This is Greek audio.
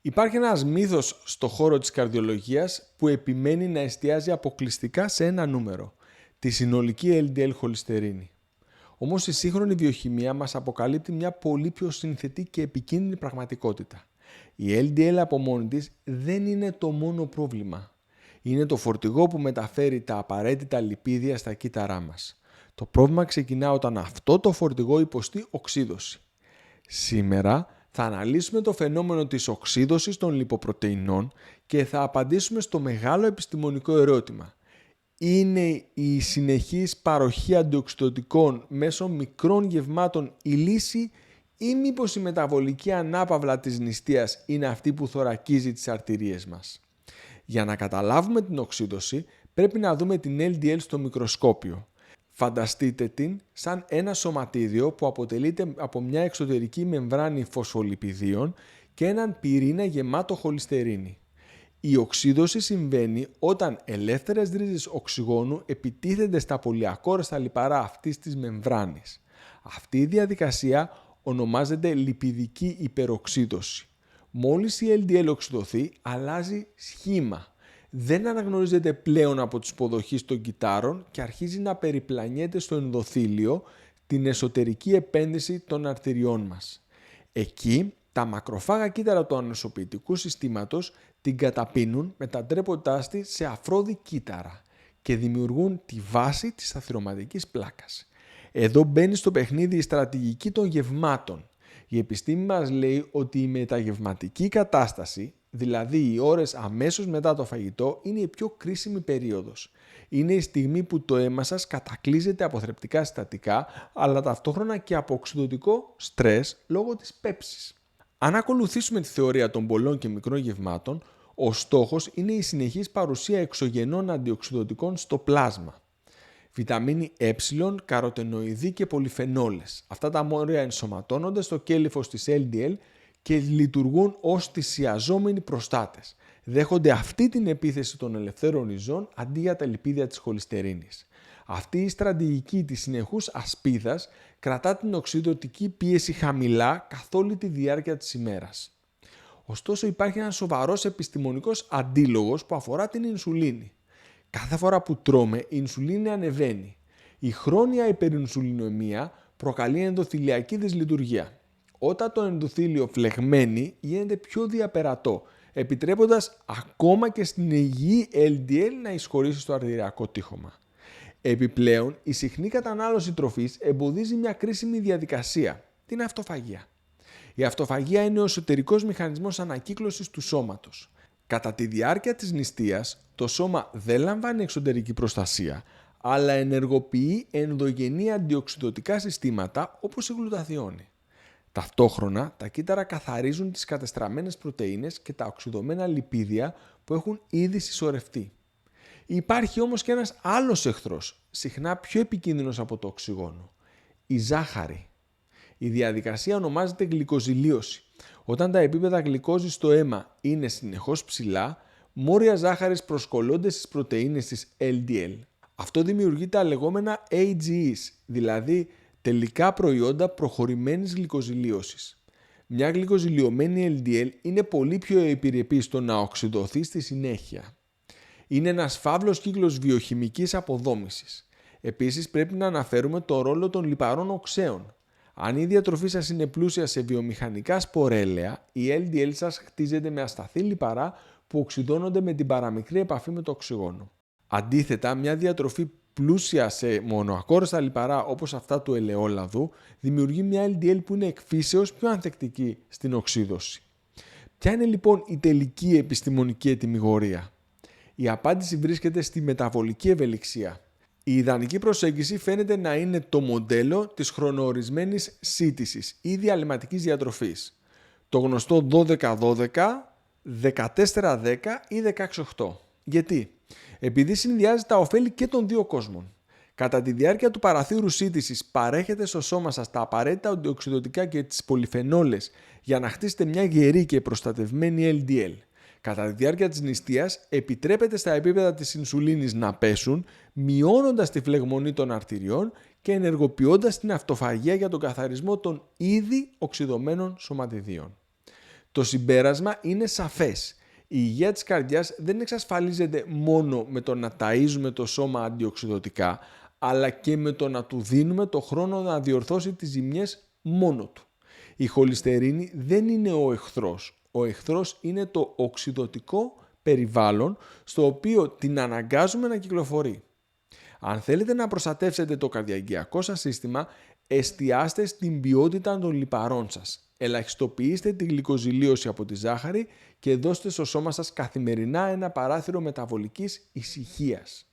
Υπάρχει ένας μύθος στο χώρο της καρδιολογίας που επιμένει να εστιάζει αποκλειστικά σε ένα νούμερο, τη συνολική LDL χολυστερίνη. Όμως η σύγχρονη βιοχημία μας αποκαλύπτει μια πολύ πιο συνθετή και επικίνδυνη πραγματικότητα. Η LDL από μόνη της δεν είναι το μόνο πρόβλημα. Είναι το φορτηγό που μεταφέρει τα απαραίτητα λιπίδια στα κύτταρά μας. Το πρόβλημα ξεκινά όταν αυτό το φορτηγό υποστεί οξύδωση. Σήμερα θα αναλύσουμε το φαινόμενο της οξύδωσης των λιποπρωτεϊνών και θα απαντήσουμε στο μεγάλο επιστημονικό ερώτημα. Είναι η συνεχής παροχή αντιοξυδωτικών μέσω μικρών γευμάτων η λύση ή μήπως η μεταβολική ανάπαυλα της νηστείας είναι αυτή που θωρακίζει τις αρτηρίες μας? Για να καταλάβουμε την οξύδωση πρέπει να δούμε την LDL στο μικροσκόπιο. Φανταστείτε την σαν ένα σωματίδιο που αποτελείται από μια εξωτερική μεμβράνη φωσφολιπιδίων και έναν πυρήνα γεμάτο χολυστερίνη. Η οξύδωση συμβαίνει όταν ελεύθερες ρίζες οξυγόνου επιτίθενται στα πολυακόρεστα λιπαρά αυτής της μεμβράνης. Αυτή η διαδικασία ονομάζεται λιπιδική υπεροξύδωση. Μόλις η LDL οξυδωθεί, αλλάζει σχήμα. Δεν αναγνωρίζεται πλέον από τους υποδοχείς των κυττάρων και αρχίζει να περιπλανιέται στο ενδοθήλιο, την εσωτερική επένδυση των αρτηριών μας. Εκεί, τα μακροφάγα κύτταρα του ανοσοποιητικού συστήματος την καταπίνουν μετατρέποντάς τη σε αφρόδη κύτταρα και δημιουργούν τη βάση της αθυρωματικής πλάκας. Εδώ μπαίνει στο παιχνίδι η στρατηγική των γευμάτων. Η επιστήμη μας λέει ότι η μεταγευματική κατάσταση, δηλαδή οι ώρες αμέσως μετά το φαγητό, είναι η πιο κρίσιμη περίοδος. Είναι η στιγμή που το αίμα σας κατακλείζεται από θρεπτικά συστατικά, αλλά ταυτόχρονα και από οξυδωτικό στρες λόγω της πέψης. Αν ακολουθήσουμε τη θεωρία των πολλών και μικρών γευμάτων, ο στόχος είναι η συνεχής παρουσία εξωγενών αντιοξυδωτικών στο πλάσμα. Βιταμίνη Ε, καροτενοειδή και πολυφενόλες. Αυτά τα μόρια ενσωματώνονται στο κέλυφος της LDL και λειτουργούν ως θυσιαζόμενοι προστάτες. Δέχονται αυτή την επίθεση των ελευθέρων ριζών αντί για τα λιπίδια της χολυστερίνης. Αυτή η στρατηγική της συνεχούς ασπίδας κρατά την οξυδωτική πίεση χαμηλά καθ' όλη τη διάρκεια της ημέρας. Ωστόσο υπάρχει ένας σοβαρός επιστημονικός αντίλογος που αφορά την ινσουλίνη. Κάθε φορά που τρώμε, η ινσουλίνη ανεβαίνει. Η χρόνια υπερινσουλινομία προκαλεί ενδοθηλιακή δυσλειτουργία. Όταν το ενδοθήλιο φλεγμένει, γίνεται πιο διαπερατό, επιτρέποντας ακόμα και στην υγιή LDL να εισχωρήσει στο αρτηριακό τείχομα. Επιπλέον, η συχνή κατανάλωση τροφής εμποδίζει μια κρίσιμη διαδικασία, την αυτοφαγία. Η αυτοφαγία είναι ο εσωτερικός μηχανισμός ανακύκλωσης του σώματος. Κατά τη διάρκεια της νηστείας, το σώμα δεν λαμβάνει εξωτερική προστασία, αλλά ενεργοποιεί ενδογενή αντιοξυδωτικά συστήματα όπως η γλουταθιόνη. Ταυτόχρονα, τα κύτταρα καθαρίζουν τις κατεστραμμένες πρωτεΐνες και τα οξυδωμένα λιπίδια που έχουν ήδη συσσωρευτεί. Υπάρχει όμως και ένας άλλος εχθρός, συχνά πιο επικίνδυνος από το οξυγόνο, η ζάχαρη. Η διαδικασία ονομάζεται γλυκοζηλίωση. Όταν τα επίπεδα γλυκόζης στο αίμα είναι συνεχώς ψηλά, μόρια ζάχαρης προσκολώνται στις πρωτεΐνες της LDL. Αυτό δημιουργεί τα λεγόμενα AGEs, δηλαδή τελικά προϊόντα προχωρημένης γλυκοζηλίωσης. Μια γλυκοζηλιωμένη LDL είναι πολύ πιο επιρρεπή στο να οξυδωθεί στη συνέχεια. Είναι ένας φαύλος κύκλος βιοχημικής αποδόμησης. Επίσης πρέπει να αναφέρουμε το ρόλο των λιπαρών οξέων. Αν η διατροφή σας είναι πλούσια σε βιομηχανικά σπορέλαια, η LDL σας χτίζεται με ασταθή λιπαρά που οξυδώνονται με την παραμικρή επαφή με το οξυγόνο. Αντίθετα, μια διατροφή πλούσια σε μονοακόρεστα λιπαρά όπως αυτά του ελαιόλαδου δημιουργεί μια LDL που είναι εκ φύσεως πιο ανθεκτική στην οξύδωση. Ποια είναι λοιπόν η τελική επιστημονική ετυμηγορία? Η απάντηση βρίσκεται στη μεταβολική ευελιξία. Η ιδανική προσέγγιση φαίνεται να είναι το μοντέλο της χρονооρισμένης σύντησης ή διαλυματικής διατροφής. Το γνωστό 12-12, 14-10 ή 16-8. Γιατί? Επειδή συνδυάζει τα ωφέλη και των δύο κόσμων. Κατά τη διάρκεια του παραθύρου σύντησης παρέχετε στο σώμα σας τα απαραίτητα αντιοξυδωτικά και τις πολυφενόλες για να χτίσετε μια γερή και προστατευμένη LDL. Κατά τη διάρκεια της νηστείας επιτρέπεται στα επίπεδα της ινσουλίνης να πέσουν, μειώνοντας τη φλεγμονή των αρτηριών και ενεργοποιώντας την αυτοφαγία για τον καθαρισμό των ήδη οξυδωμένων σωματιδίων. Το συμπέρασμα είναι σαφές. Η υγεία της καρδιάς δεν εξασφαλίζεται μόνο με το να ταΐζουμε το σώμα αντιοξυδωτικά, αλλά και με το να του δίνουμε το χρόνο να διορθώσει τις ζημιές μόνο του. Η χολυστερίνη δεν είναι ο εχθρός. Ο εχθρός είναι το οξυδωτικό περιβάλλον στο οποίο την αναγκάζουμε να κυκλοφορεί. Αν θέλετε να προστατεύσετε το καρδιαγγειακό σας σύστημα, εστιάστε στην ποιότητα των λιπαρών σας. Ελαχιστοποιήστε τη γλυκοζηλίωση από τη ζάχαρη και δώστε στο σώμα σας καθημερινά ένα παράθυρο μεταβολικής ησυχίας.